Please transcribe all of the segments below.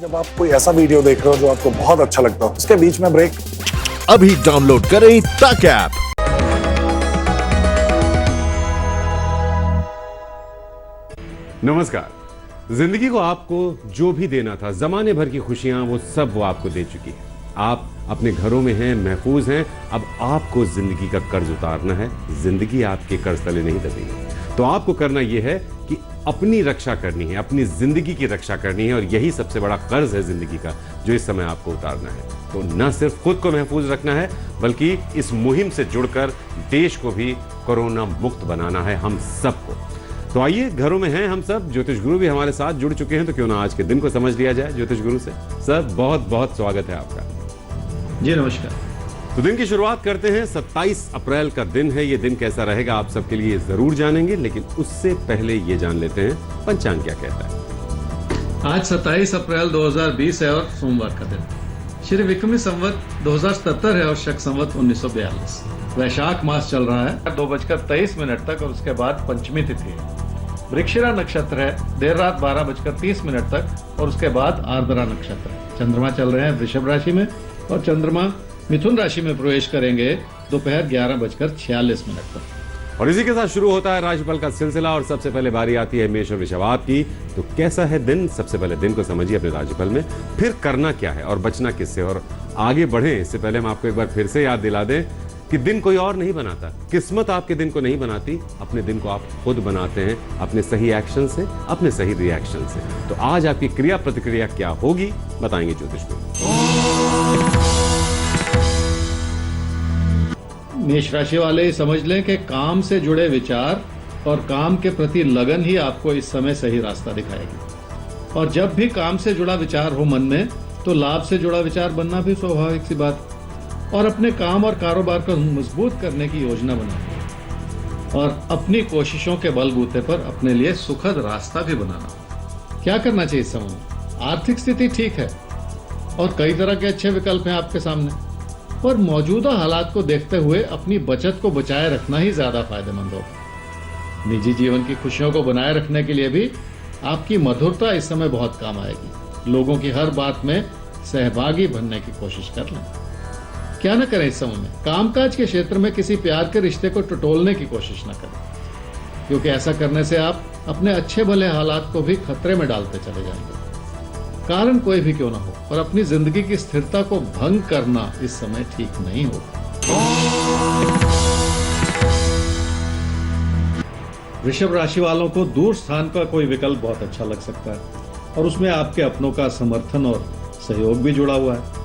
जब आप कोई ऐसा वीडियो देख रहे हो जो आपको बहुत अच्छा लगता हो, उसके बीच में ब्रेक अभी डाउनलोड करें तक ऐप। नमस्कार। जिंदगी को आपको जो भी देना था, जमाने भर की खुशियां, वो सब वो आपको दे चुकी है। आप अपने घरों में हैं, महफूज हैं। अब आपको जिंदगी का कर्ज उतारना है। जिंदगी आपके कर्ज तले नहीं दबेगी। तो आपको करना यह है कि अपनी रक्षा करनी है, अपनी जिंदगी की रक्षा करनी है, और यही सबसे बड़ा कर्ज है जिंदगी का जो इस समय आपको उतारना है। तो न सिर्फ खुद को महफूज रखना है, बल्कि इस मुहिम से जुड़कर देश को भी कोरोना मुक्त बनाना है, हम सबको। तो आइए, घरों में हैं हम सब। ज्योतिष गुरु भी हमारे साथ जुड़ चुके हैं, तो क्यों ना आज के दिन को समझ लिया जाए ज्योतिष गुरु से। सर, बहुत बहुत स्वागत है आपका। जी नमस्कार। तो दिन की शुरुआत करते हैं। 27 अप्रैल का दिन है। ये दिन कैसा रहेगा आप सबके लिए जरूर जानेंगे, लेकिन उससे पहले ये जान लेते हैं पंचांग क्या कहता है। आज 27 अप्रैल 2020 है और सोमवार का दिन। श्री विक्रमी संवत 2077 है और शक संवत 1942। वैशाख मास चल रहा है 2:23 तक, और उसके बाद पंचमी तिथि है। वृक्षिरा नक्षत्र है देर रात 12:30 तक, और उसके बाद आर्द्रा नक्षत्र है। चंद्रमा चल रहे हैं वृषभ राशि में, और चंद्रमा मिथुन राशि में प्रवेश करेंगे दोपहर 11:46 तक। और इसी के साथ शुरू होता है राशिफल का सिलसिला, और सबसे पहले बारी आती है मेष और वृषभ की। तो कैसा है दिन? सबसे पहले दिन को समझिए अपने राशिफल में, फिर करना क्या है और बचना किससे। और आगे बढ़े इससे पहले हम आपको एक बार फिर से याद दिला दें कि दिन कोई और नहीं बनाता, किस्मत आपके दिन को नहीं बनाती, अपने दिन को आप खुद बनाते हैं, अपने सही एक्शन से, अपने सही रिएक्शन से। तो आज आपकी क्रिया प्रतिक्रिया क्या होगी, बताएंगे ज्योतिष गुरु। मेष राशि वाले समझ लें कि काम से जुड़े विचार और काम के प्रति लगन ही आपको इस समय सही रास्ता दिखाएगी। और जब भी काम से जुड़ा विचार हो मन में, तो लाभ से जुड़ा विचार बनना भी स्वाभाविक सी बात। और अपने काम और कारोबार को मजबूत करने की योजना बनाना, और अपनी कोशिशों के बलबूते पर अपने लिए सुखद रास्ता भी बनाना। क्या करना चाहिए इस समय? आर्थिक स्थिति ठीक है और कई तरह के अच्छे विकल्प हैं आपके सामने, पर मौजूदा हालात को देखते हुए अपनी बचत को बचाए रखना ही ज्यादा फायदेमंद होगा। निजी जीवन की खुशियों को बनाए रखने के लिए भी आपकी मधुरता इस समय बहुत काम आएगी। लोगों की हर बात में सहभागी बनने की कोशिश कर लें। क्या न करें इस समय में? कामकाज के क्षेत्र में किसी प्यार के रिश्ते को टटोलने की कोशिश न करें, क्योंकि ऐसा करने से आप अपने अच्छे भले हालात को भी खतरे में डालते चले जाएंगे। कारण कोई भी क्यों ना हो, और अपनी जिंदगी की स्थिरता को भंग करना इस समय ठीक नहीं होगा। वृषभ राशि वालों को दूर स्थान का कोई विकल्प बहुत अच्छा लग सकता है, और उसमें आपके अपनों का समर्थन और सहयोग भी जुड़ा हुआ है।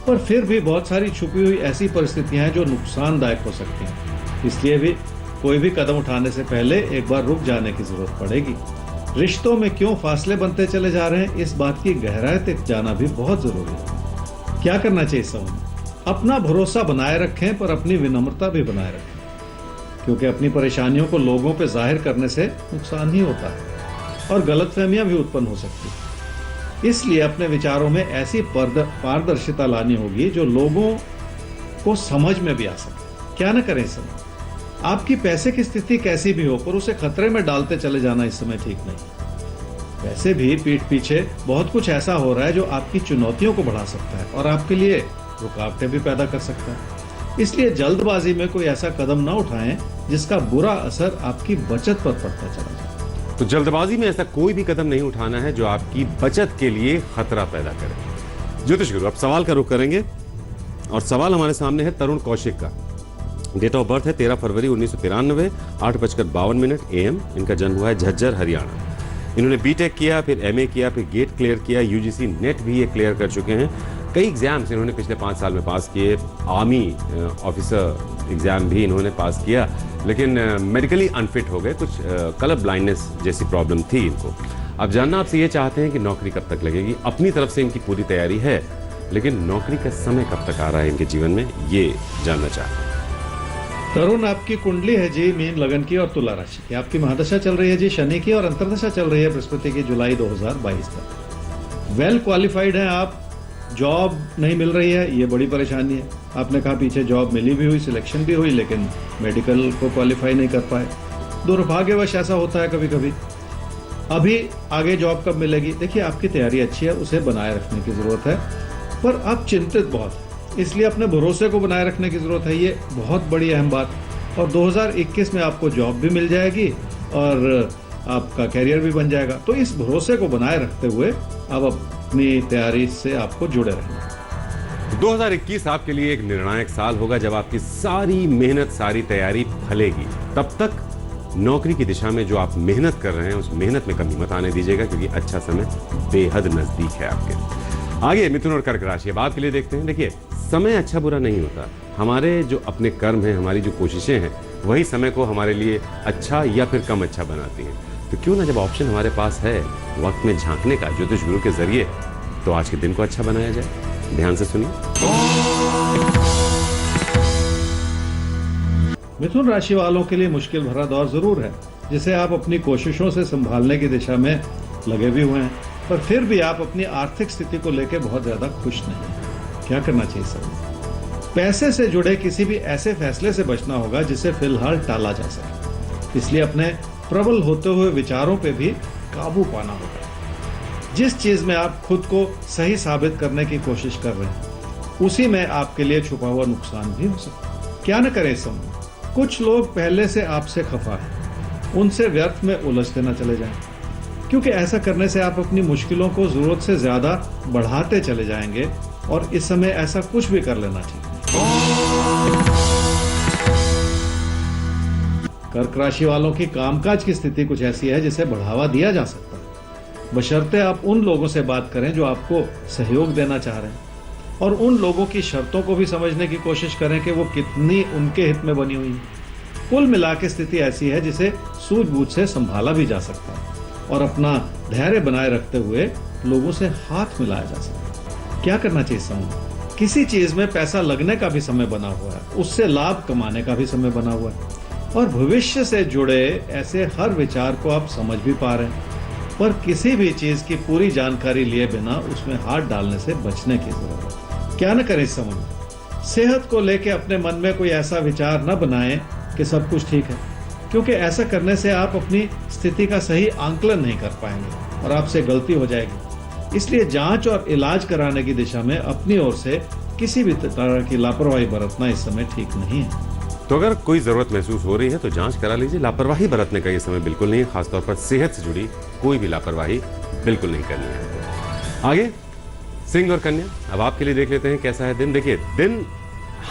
पर फिर भी बहुत सारी छुपी हुई ऐसी परिस्थितियां हैं जो नुकसानदायक हो सकती हैं। इसलिए भी कोई भी कदम उठाने से पहले एक बार रुक जाने की जरूरत पड़ेगी। रिश्तों में क्यों फासले बनते चले जा रहे हैं, इस बात की गहराई तक जाना भी बहुत जरूरी है। क्या करना चाहिए इस समय? अपना भरोसा बनाए रखें, पर अपनी विनम्रता भी बनाए रखें, क्योंकि अपनी परेशानियों को लोगों पे जाहिर करने से नुकसान ही होता है और गलतफहमियां भी उत्पन्न हो सकती हैं। इसलिए अपने विचारों में ऐसी पारदर्शिता लानी होगी जो लोगों को समझ में भी आ सके। क्या न करें इस समय? आपकी पैसे की स्थिति कैसी भी हो, पर उसे खतरे में डालते चले जाना इस समय ठीक नहीं। वैसे भी पीठ पीछे बहुत कुछ ऐसा हो रहा है जो आपकी चुनौतियों को बढ़ा सकता है और आपके लिए रुकावटें भी पैदा कर सकता है। इसलिए जल्दबाजी में कोई ऐसा कदम न उठाएं जिसका बुरा असर आपकी बचत पर पड़ता चला जाए। तो जल्दबाजी में ऐसा कोई भी कदम नहीं उठाना है जो आपकी बचत के लिए खतरा पैदा करे। ज्योतिष गुरु, अब सवाल का रुख करेंगे, और सवाल हमारे सामने है तरुण कौशिक का। डेट ऑफ बर्थ है 13 फरवरी 1993, 8:52 AM। इनका जन्म हुआ है झज्जर, हरियाणा। इन्होंने बीटेक किया, फिर एमए किया, फिर गेट क्लियर किया, यूजीसी नेट भी ये क्लियर कर चुके हैं। कई एग्जाम्स इन्होंने पिछले 5 साल में पास किए। आर्मी ऑफिसर एग्जाम भी इन्होंने पास किया, लेकिन मेडिकली अनफिट हो गए। कुछ कलर ब्लाइंडनेस जैसी प्रॉब्लम थी इनको। अब जानना आपसे ये चाहते हैं कि नौकरी कब तक लगेगी। अपनी तरफ से इनकी पूरी तैयारी है, लेकिन नौकरी का समय कब तक आ रहा है इनके जीवन में, ये जानना चाहते हैं। तरुण, आपकी कुंडली है जी मीन लगन की और तुला राशि की। आपकी महादशा चल रही है जी शनि की, और अंतरदशा चल रही है बृहस्पति की जुलाई 2022 तक। वेल क्वालिफाइड हैं आप। जॉब नहीं मिल रही है, ये बड़ी परेशानी है। आपने कहा पीछे जॉब मिली भी हुई, सिलेक्शन भी हुई, लेकिन मेडिकल को क्वालिफाई नहीं कर पाए। दुर्भाग्यवश ऐसा होता है कभी कभी। अभी आगे जॉब कब मिलेगी? देखिए, आपकी तैयारी अच्छी है, उसे बनाए रखने की जरूरत है, पर आप चिंतित बहुत हैं, इसलिए अपने भरोसे को बनाए रखने की जरूरत है। ये बहुत बड़ी अहम बात। और 2021 में आपको जॉब भी मिल जाएगी और आपका कैरियर भी बन जाएगा। तो इस भरोसे को बनाए रखते हुए अब अपनी तैयारी से आपको जुड़े रहना। 2021 आपके लिए एक निर्णायक साल होगा जब आपकी सारी मेहनत, सारी तैयारी फलेगी। तब तक नौकरी की दिशा में जो आप मेहनत कर रहे हैं, उस मेहनत में कमी मत आने दीजिएगा, क्योंकि अच्छा समय बेहद नजदीक है आपके। आगे मिथुन और कर्क राशि अब आपके लिए देखते हैं। देखिए, समय अच्छा बुरा नहीं होता। हमारे जो अपने कर्म हैं, हमारी जो कोशिशें हैं, वही समय को हमारे लिए अच्छा या फिर कम अच्छा बनाती हैं। तो क्यों ना, जब ऑप्शन हमारे पास है वक्त में झांकने का ज्योतिष गुरु के जरिए, तो आज के दिन को अच्छा बनाया जाए। ध्यान से सुनिए। मिथुन राशि वालों के लिए मुश्किल भरा दौर जरूर है, जिसे आप अपनी कोशिशों से संभालने की दिशा में लगे भी हुए हैं, पर फिर भी आप अपनी आर्थिक स्थिति को लेकर बहुत ज्यादा खुश नहीं हैं। क्या करना चाहिए सर? पैसे से जुड़े किसी भी ऐसे फैसले से बचना होगा जिसे फिलहाल टाला जा सके। इसलिए अपने प्रबल होते हुए विचारों पे भी काबू पाना होगा। जिस चीज में आप खुद को सही साबित करने की कोशिश कर रहे हैं, उसी में आपके लिए छुपा हुआ नुकसान भी हो सकता है। क्या न करें इस समय? कुछ लोग पहले से आपसे खफा हैं, उनसे व्यर्थ में उलझते न चले जाएं, क्योंकि ऐसा करने से आप अपनी मुश्किलों को जरूरत से ज्यादा बढ़ाते चले जाएंगे और इस समय ऐसा कुछ भी कर लेना चाहिए। कर्क राशि वालों की कामकाज की स्थिति कुछ ऐसी है जिसे बढ़ावा दिया जा सकता है, बशर्ते आप उन लोगों से बात करें जो आपको सहयोग देना चाह रहे हैं, और उन लोगों की शर्तों को भी समझने की कोशिश करें कि वो कितनी उनके हित में बनी हुई है। कुल मिला के स्थिति ऐसी है जिसे सूझबूझ से संभाला भी जा सकता है और अपना धैर्य बनाए रखते हुए लोगों से हाथ मिलाया जा सकता है। क्या करना चाहिए समय? किसी चीज में पैसा लगने का भी समय बना हुआ है, उससे लाभ कमाने का भी समय बना हुआ है, और भविष्य से जुड़े ऐसे हर विचार को आप समझ भी पा रहे हैं, पर किसी भी चीज की पूरी जानकारी लिए बिना उसमें हाथ डालने से बचने की जरूरत है। क्या न करें इस समय? सेहत को लेकर अपने मन में कोई ऐसा विचार न बनाएं कि सब कुछ ठीक है, क्योंकि ऐसा करने से आप अपनी स्थिति का सही आंकलन नहीं कर पाएंगे और आपसे गलती हो जाएगी। इसलिए जांच और इलाज कराने की दिशा में अपनी ओर से किसी भी तरह की लापरवाही बरतना इस समय ठीक नहीं है। तो अगर कोई जरूरत महसूस हो रही है तो जांच करा लीजिए। लापरवाही बरतने का ये समय बिल्कुल नहीं है, खासतौर पर सेहत से जुड़ी कोई भी लापरवाही बिल्कुल नहीं करनी है। आगे सिंह और कन्या अब आपके लिए देख लेते हैं कैसा है दिन। देखिए, दिन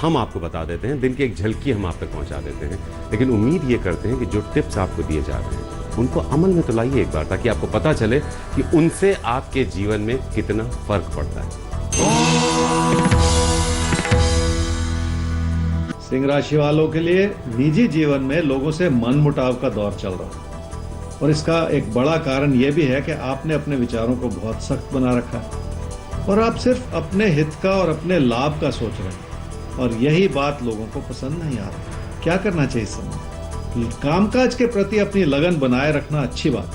हम आपको बता देते हैं, दिन की एक झलकी हम आप तक पहुंचा देते हैं, लेकिन उम्मीद ये करते हैं कि जो टिप्स आपको दिए जा रहे हैं उनको अमल में तो लाइए एक बार, ताकि आपको पता चले कि उनसे आपके जीवन में कितना फर्क पड़ता है। सिंह राशि वालों के लिए निजी जीवन में लोगों से मनमुटाव का दौर चल रहा है, और इसका एक बड़ा कारण यह भी है कि आपने अपने विचारों को बहुत सख्त बना रखा है और आप सिर्फ अपने हित का और अपने लाभ का सोच रहे हैं, और यही बात लोगों को पसंद नहीं आ रही। क्या करना चाहिए इस समय? कामकाज के प्रति अपनी लगन बनाए रखना अच्छी बात,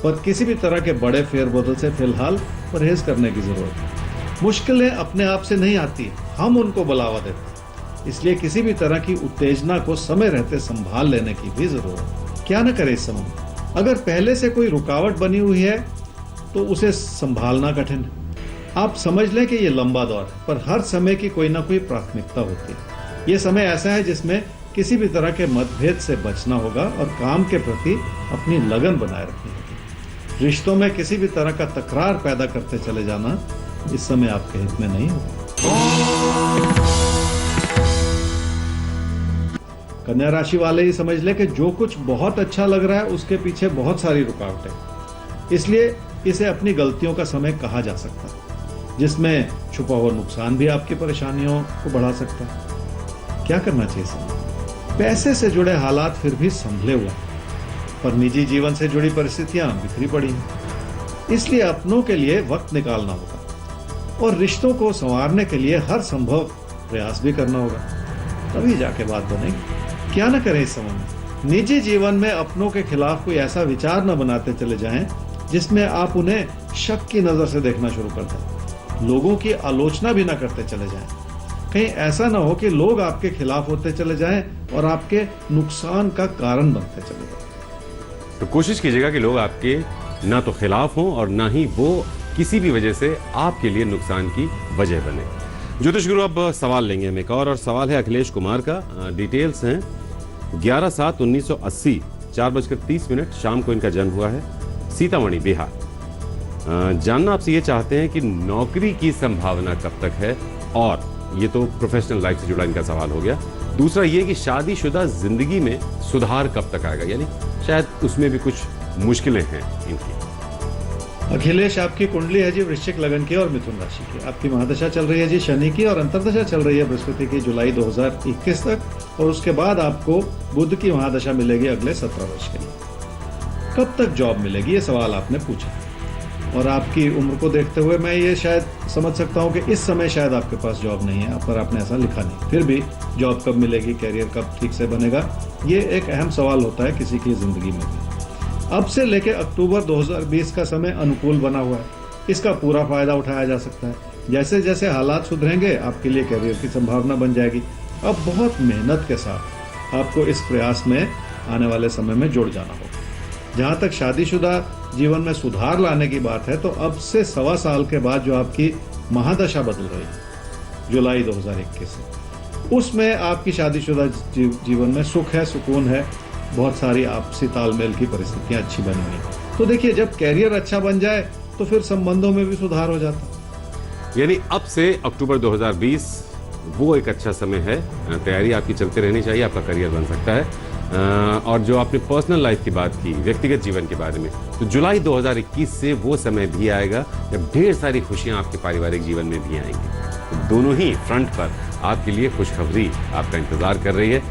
पर किसी भी तरह के बड़े फेरबदल से फिलहाल परहेज करने की जरूरत है। मुश्किलें अपने आप से नहीं आती, हम उनको बढ़ावा देते हैं, इसलिए किसी भी तरह की उत्तेजना को समय रहते संभाल लेने की भी जरूरत है। क्या न करे इस समय? अगर पहले से कोई रुकावट बनी हुई है तो उसे संभालना कठिन है। आप समझ लें कि ये लंबा दौर है, पर हर समय की कोई ना कोई प्राथमिकता होती है। ये समय ऐसा है जिसमें किसी भी तरह के मतभेद से बचना होगा और काम के प्रति अपनी लगन बनाए रखनी होगी। रिश्तों में किसी भी तरह का तकरार पैदा करते चले जाना इस समय आपके हित में नहीं होगा। कन्या राशि वाले ही समझ ले कि जो कुछ बहुत अच्छा लग रहा है उसके पीछे बहुत सारी रुकावटें, इसलिए इसे अपनी गलतियों का समय कहा जा सकता है, जिसमें छुपा हुआ नुकसान भी आपकी परेशानियों को बढ़ा सकता है। क्या करना चाहिए समय? पैसे से जुड़े हालात फिर भी संभले हुए हैं, पर निजी जीवन से जुड़ी परिस्थितियां बिखरी पड़ी हैं, इसलिए अपनों के लिए वक्त निकालना होगा और रिश्तों को संवारने के लिए हर संभव प्रयास भी करना होगा, तभी जाके बात बनेगी। क्या न करें इस समय में? निजी जीवन में अपनों के खिलाफ कोई ऐसा विचार न बनाते चले जाएं जिसमें आप उन्हें शक की नजर से देखना शुरू कर दें। लोगों की आलोचना भी न करते चले जाएं। कहीं ऐसा ना हो कि लोग आपके खिलाफ होते चले जाएं और आपके नुकसान का कारण बनते चले जाएं। तो कोशिश कीजिएगा कि लोग आपके ना तो खिलाफ हों और ना ही वो किसी भी वजह से आपके लिए नुकसान की वजह बने। ज्योतिष गुरु अब सवाल लेंगे हम एक और सवाल है अखिलेश कुमार का। डिटेल्स हैं 11/7/1980 4:30 शाम को इनका जन्म हुआ है, सीतामढ़ी बिहार। जानना आपसे ये चाहते हैं कि नौकरी की संभावना कब तक है, और ये तो प्रोफेशनल लाइफ से जुड़ा इनका सवाल हो गया। दूसरा ये कि शादीशुदा जिंदगी में सुधार कब तक आएगा, यानी शायद उसमें भी कुछ मुश्किलें हैं इनकी। अखिलेश, आपकी कुंडली है जी वृश्चिक लगन की और मिथुन राशि की। आपकी महादशा चल रही है जी शनि की और अंतर्दशा चल रही है बृहस्पति की जुलाई 2021 तक, और उसके बाद आपको बुध की महादशा मिलेगी अगले 17 वर्ष के लिए। कब तक जॉब मिलेगी, ये सवाल आपने पूछा, और आपकी उम्र को देखते हुए मैं ये शायद समझ सकता हूँ कि इस समय शायद आपके पास जॉब नहीं है, पर आपने ऐसा लिखा नहीं। फिर भी जॉब कब मिलेगी, कैरियर कब ठीक से बनेगा, ये एक अहम सवाल होता है किसी की जिंदगी में भी। अब से लेकर अक्टूबर 2020 का समय अनुकूल बना हुआ है, इसका पूरा फायदा उठाया जा सकता है। जैसे जैसे हालात सुधरेंगे आपके लिए कैरियर की संभावना बन जाएगी। अब बहुत मेहनत के साथ आपको इस प्रयास में आने वाले समय में जुड़ जाना होगा। जहां तक शादीशुदा जीवन में सुधार लाने की बात है, तो अब से 1.25 साल के बाद जो आपकी महादशा बदल रही है जुलाई 2021 से, उसमें आपकी शादीशुदा जीवन में सुख है, सुकून है, बहुत सारी आपसी तालमेल की परिस्थितियां अच्छी बनी हुई। तो देखिए, जब कैरियर अच्छा बन जाए तो फिर संबंधों में भी सुधार हो जाता। यानी अब से अक्टूबर 2020 वो एक अच्छा समय है, तैयारी आपकी चलती रहनी चाहिए, आपका करियर बन सकता है। और जो आपने पर्सनल लाइफ की बात की, व्यक्तिगत जीवन के बारे में, तो जुलाई 2021 से वो समय भी आएगा जब ढेर सारी खुशियां आपके पारिवारिक जीवन में भी आएंगी। तो दोनों ही फ्रंट पर आपके लिए खुशखबरी आपका इंतजार कर रही है।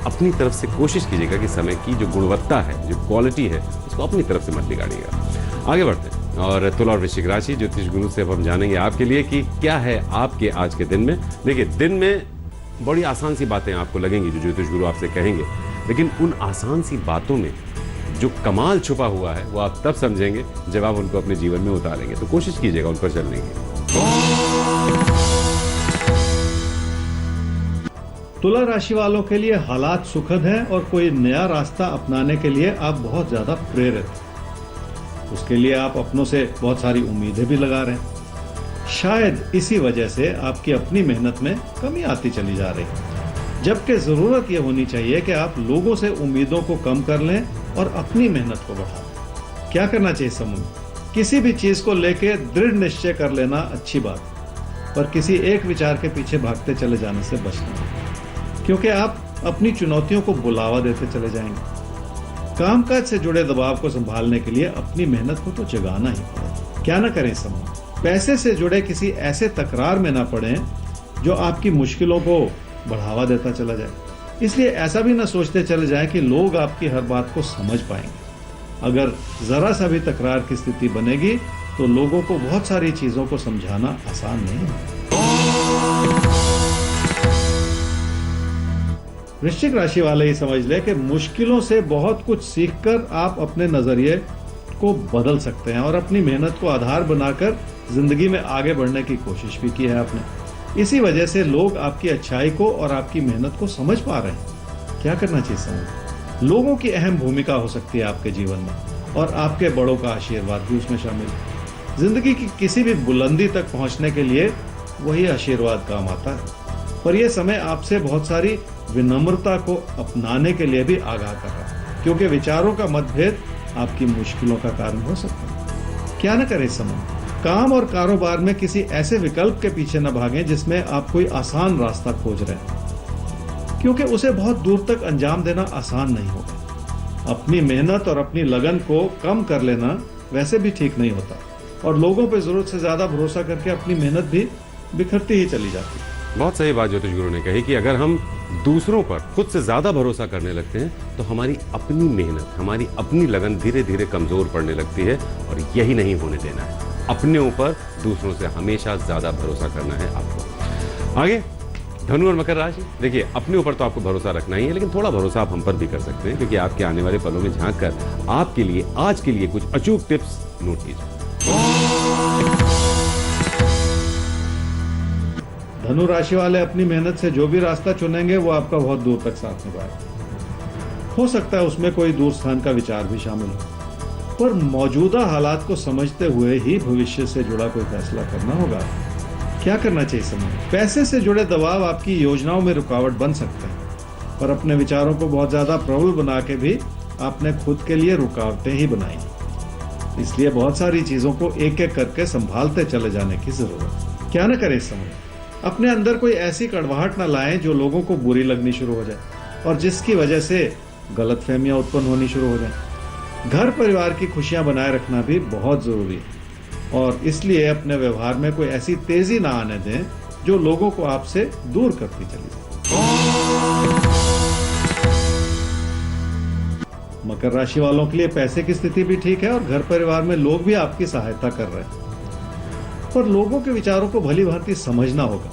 अपनी तरफ से कोशिश कीजिएगा कि समय की जो गुणवत्ता है, जो क्वालिटी है, उसको अपनी तरफ से मत बिगाड़िएगा। आगे बढ़ते हैं और तुला और वृश्चिक राशि ज्योतिष गुरु से अब हम जानेंगे आपके लिए कि क्या है आपके आज के दिन में। देखिए, दिन में बड़ी आसान सी बातें आपको लगेंगी जो ज्योतिष गुरु आपसे कहेंगे, लेकिन उन आसान सी बातों में जो कमाल छुपा हुआ है वो आप तब समझेंगे जब आप उनको अपने जीवन में उतारेंगे। तो कोशिश कीजिएगा उन पर चलने की। तुला राशि वालों के लिए हालात सुखद हैं और कोई नया रास्ता अपनाने के लिए आप बहुत ज्यादा प्रेरित हैं। उसके लिए आप अपनों से बहुत सारी उम्मीदें भी लगा रहे हैं। शायद इसी वजह से आपकी अपनी मेहनत में कमी आती चली जा रही है, जबकि जरूरत यह होनी चाहिए कि आप लोगों से उम्मीदों को कम कर लें और अपनी मेहनत को बढ़ाएं। क्या करना चाहिए समूह? किसी भी चीज को लेकर दृढ़ निश्चय कर लेना अच्छी बात, पर किसी एक विचार के पीछे भागते चले जाने से बचना, क्योंकि आप अपनी चुनौतियों को बुलावा देते चले जाएंगे। कामकाज से जुड़े दबाव को संभालने के लिए अपनी मेहनत को तो जगाना ही पड़ेगा। क्या ना करें समूह? पैसे से जुड़े किसी ऐसे तकरार में ना पड़े जो आपकी मुश्किलों को बढ़ावा देता चला जाए। इसलिए ऐसा भी ना सोचते चले जाए कि लोग आपकी हर बात को समझ पाएंगे। अगर जरा सा भी तकरार की स्थिति बनेगी तो लोगों को बहुत सारी चीजों को समझाना आसान नहीं है। वृश्चिक राशि वाले ही समझ ले कि मुश्किलों से बहुत कुछ सीखकर आप अपने नजरिए को बदल सकते हैं और अपनी मेहनत को आधार बनाकर जिंदगी में आगे बढ़ने की कोशिश भी की है आपने। इसी वजह से लोग आपकी अच्छाई को और आपकी मेहनत को समझ पा रहे हैं। क्या करना चाहिए समझ? लोगों की अहम भूमिका हो सकती है आपके जीवन में, और आपके बड़ों का आशीर्वाद भी उसमें शामिल है। जिंदगी की किसी भी बुलंदी तक पहुंचने के लिए वही आशीर्वाद काम आता है, पर यह समय आपसे बहुत सारी विनम्रता को अपनाने के लिए भी आगाह कर रहा है, क्योंकि विचारों का मतभेद आपकी मुश्किलों का कारण हो सकता है। क्या न करें समय? काम और कारोबार में किसी ऐसे विकल्प के पीछे न भागें जिसमें आप कोई आसान रास्ता खोज रहे हैं, क्योंकि उसे बहुत दूर तक अंजाम देना आसान नहीं होगा। अपनी मेहनत और अपनी लगन को कम कर लेना वैसे भी ठीक नहीं होता, और लोगों पर जरूरत से ज्यादा भरोसा करके अपनी मेहनत भी बिखरती ही चली जाती है। बहुत सही बात ज्योतिष गुरु ने कही कि अगर हम दूसरों पर खुद से ज्यादा भरोसा करने लगते हैं तो हमारी अपनी मेहनत, हमारी अपनी लगन धीरे धीरे कमजोर पड़ने लगती है, और यही नहीं होने देना है। अपने ऊपर दूसरों से हमेशा ज्यादा भरोसा करना है आपको। आगे धनु और मकर राशि। देखिए, अपने ऊपर तो आपको भरोसा रखना ही है, लेकिन थोड़ा भरोसा आप हम पर भी कर सकते हैं, क्योंकि आपके आने वाले पलों में झांक कर आपके लिए आज के लिए कुछ अचूक टिप्स नोट कीजिए। धनु राशि वाले अपनी मेहनत से जो भी रास्ता चुनेंगे वो आपका बहुत दूर तक साथ निभाएगा। हो सकता है उसमें कोई दूर स्थान का विचार भी शामिल हो, पर मौजूदा हालात को समझते हुए ही भविष्य से जुड़ा कोई फैसला करना होगा। क्या करना चाहिए समय? पैसे से जुड़े दबाव आपकी योजनाओं में रुकावट बन सकते हैं, पर अपने विचारों को बहुत ज्यादा प्रबल बना के भी आपने खुद के लिए रुकावटें ही बनाई। इसलिए बहुत सारी चीजों को एक एक करके संभालते चले जाने की जरूरत। क्या न करें इस समय? अपने अंदर कोई ऐसी कड़वाहट न लाएं जो लोगों को बुरी लगनी शुरू हो जाए और जिसकी वजह से गलतफहमियां उत्पन्न होनी शुरू हो जाए। घर परिवार की खुशियां बनाए रखना भी बहुत जरूरी है और इसलिए अपने व्यवहार में कोई ऐसी तेजी ना आने दें जो लोगों को आपसे दूर करती चली जाए। मकर राशि वालों के लिए पैसे की स्थिति भी ठीक है और घर परिवार में लोग भी आपकी सहायता कर रहे हैं, पर लोगों के विचारों को भली भांति समझना होगा,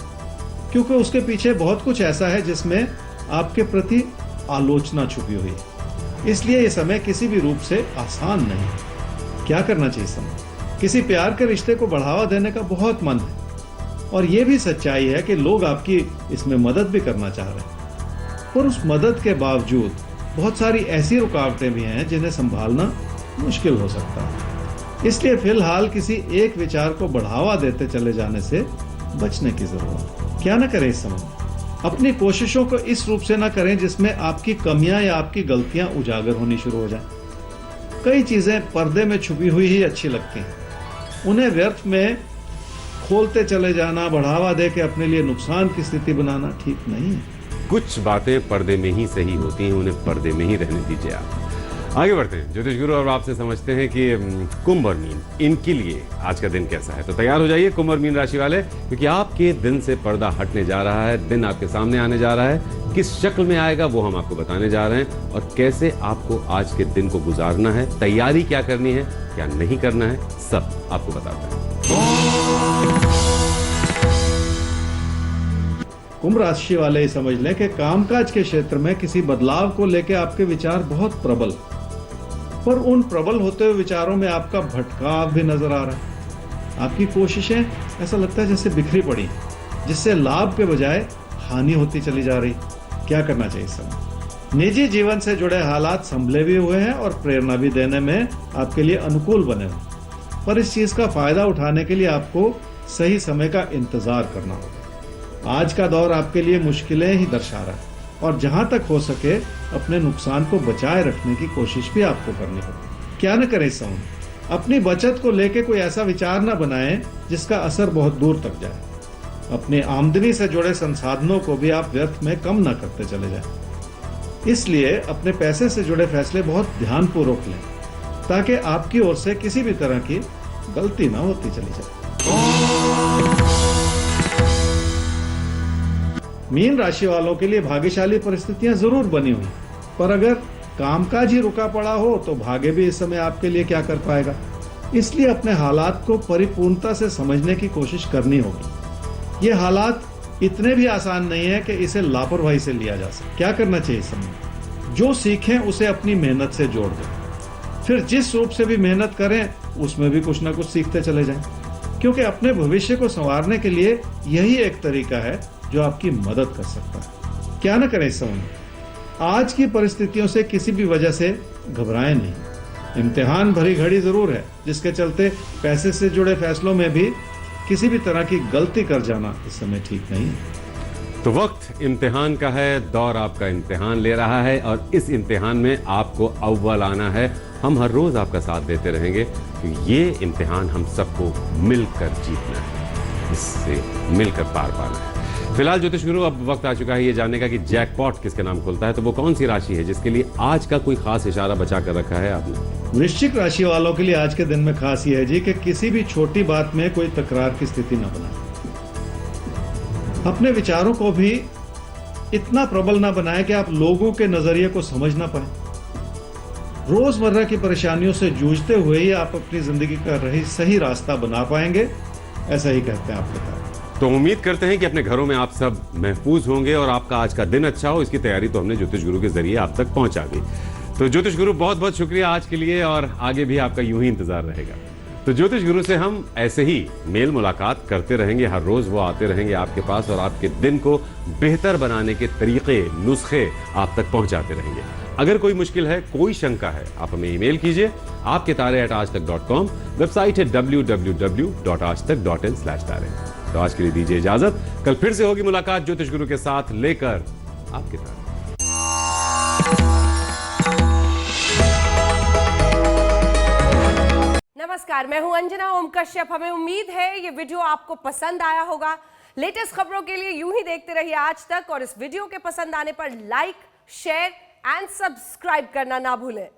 क्योंकि उसके पीछे बहुत कुछ ऐसा है जिसमें आपके प्रति आलोचना छुपी हुई है। इसलिए यह समय किसी भी रूप से आसान नहीं। क्या करना चाहिए समय? किसी प्यार के रिश्ते को बढ़ावा देने का बहुत मन है और यह भी सच्चाई है कि लोग आपकी इसमें मदद भी करना चाह रहे हैं, पर उस मदद के बावजूद बहुत सारी ऐसी रुकावटें भी हैं जिन्हें संभालना मुश्किल हो सकता है। इसलिए फिलहाल किसी एक विचार को बढ़ावा देते चले जाने से बचने की जरूरत है। क्या न करें इस समय? अपनी कोशिशों को इस रूप से न करें जिसमें आपकी कमियां या आपकी गलतियां उजागर होनी शुरू हो जाएं। कई चीजें पर्दे में छुपी हुई ही अच्छी लगती हैं, उन्हें व्यर्थ में खोलते चले जाना, बढ़ावा दे के अपने लिए नुकसान की स्थिति बनाना ठीक नहीं है। कुछ बातें पर्दे में ही सही होती हैं, उन्हें पर्दे में ही रहने दीजिए। आप आगे बढ़ते हैं ज्योतिष गुरु और आपसे समझते हैं कि कुंभ और मीन, इनके लिए आज का दिन कैसा है। तो तैयार हो जाइए कुंभ और मीन राशि वाले, क्योंकि आपके दिन से पर्दा हटने जा रहा है। दिन आपके सामने आने जा रहा है। किस शक्ल में आएगा वो हम आपको बताने जा रहे हैं और कैसे आपको आज के दिन को गुजारना है, तैयारी क्या करनी है, क्या नहीं करना है, सब आपको बताते हैं। कुंभ राशि वाले समझ लें कि कामकाज के क्षेत्र में किसी बदलाव को लेकर आपके विचार बहुत प्रबल, पर उन प्रबल होते हुए विचारों में आपका भटकाव भी नजर आ रहा है। आपकी कोशिशें ऐसा लगता है जैसे बिखरी पड़ी, जिससे लाभ के बजाय हानि होती चली जा रही। क्या करना चाहिए इस समय? निजी जीवन से जुड़े हालात संभले भी हुए हैं और प्रेरणा भी देने में आपके लिए अनुकूल बने हुए, पर इस चीज का फायदा उठाने के लिए आपको सही समय का इंतजार करना होगा। आज का दौर आपके लिए मुश्किलें ही दर्शा रहा है और जहां तक हो सके अपने नुकसान को बचाए रखने की कोशिश भी आपको करनी होगी। क्या न करें इस समय? अपनी बचत को लेकर कोई ऐसा विचार न बनाएं जिसका असर बहुत दूर तक जाए। अपनी आमदनी से जुड़े संसाधनों को भी आप व्यर्थ में कम न करते चले जाएं। इसलिए अपने पैसे से जुड़े फैसले बहुत ध्यानपूर्वक लें, ताकि आपकी ओर से किसी भी तरह की गलती न होती चली जाए। मीन राशि वालों के लिए भाग्यशाली परिस्थितियां जरूर बनी हुई, पर अगर कामकाज ही रुका पड़ा हो तो भाग्य भी इस समय आपके लिए क्या कर पाएगा। इसलिए अपने हालात को परिपूर्णता से समझने की कोशिश करनी होगी। ये हालात इतने भी आसान नहीं है कि इसे लापरवाही से लिया जा सके। क्या करना चाहिए इस समय? जो सीखें उसे अपनी मेहनत से जोड़ दें, फिर जिस रूप से भी मेहनत करें उसमें भी कुछ ना कुछ सीखते चले जाएं, क्योंकि अपने भविष्य को संवारने के लिए यही एक तरीका है जो आपकी मदद कर सकता है। क्या न करें इस समय? आज की परिस्थितियों से किसी भी वजह से घबराएं नहीं। इम्तिहान भरी घड़ी जरूर है, जिसके चलते पैसे से जुड़े फैसलों में भी किसी भी तरह की गलती कर जाना इस समय ठीक नहीं है। तो वक्त इम्तिहान का है, दौर आपका इम्तिहान ले रहा है और इस इम्तिहान में आपको अव्वल आना है। हम हर रोज आपका साथ देते रहेंगे, क्योंकि ये इम्तिहान हम सबको मिलकर जीतना है, इससे मिलकर पार पाना है। फिलहाल ज्योतिष गुरु, अब वक्त आ चुका है ये जानने का कि जैकपॉट किसके नाम खुलता है। तो वो कौन सी राशि है जिसके लिए आज का कोई खास इशारा बचा कर रखा है आपने? वृश्चिक राशि वालों के लिए आज के दिन में खास ये है जी कि किसी भी छोटी बात में कोई तकरार की स्थिति न बनाए। अपने विचारों को भी इतना प्रबल न बनाए कि आप लोगों के नजरिए को समझ ना पाए। रोजमर्रा की परेशानियों से जूझते हुए ही आप अपनी जिंदगी का सही रास्ता बना पाएंगे, ऐसा ही कहते हैं आपके पास। तो उम्मीद करते हैं कि अपने घरों में आप सब महफूज होंगे और आपका आज का दिन अच्छा हो। इसकी तैयारी तो हमने ज्योतिष गुरु के जरिए आप तक पहुंचा दी। तो ज्योतिष गुरु, बहुत बहुत शुक्रिया आज के लिए और आगे भी आपका यूं ही इंतजार रहेगा। तो ज्योतिष गुरु से हम ऐसे ही मेल मुलाकात करते रहेंगे, हर रोज वो आते रहेंगे आपके पास और आपके दिन को बेहतर बनाने के तरीके, नुस्खे आप तक पहुंचाते रहेंगे। अगर कोई मुश्किल है, कोई शंका है, आप हमें ईमेल कीजिए आपके तारे@aajtak.com। वेबसाइट है www.aajtak.in/तारे। तो आज के लिए दीजिए इजाजत, कल फिर से होगी मुलाकात ज्योतिष गुरु के साथ लेकर आपके तारे। नमस्कार, मैं हूं अंजना ओम कश्यप। हमें उम्मीद है ये वीडियो आपको पसंद आया होगा। लेटेस्ट खबरों के लिए यूं ही देखते रहिए आज तक, और इस वीडियो के पसंद आने पर लाइक, शेयर एंड सब्सक्राइब करना ना भूलें।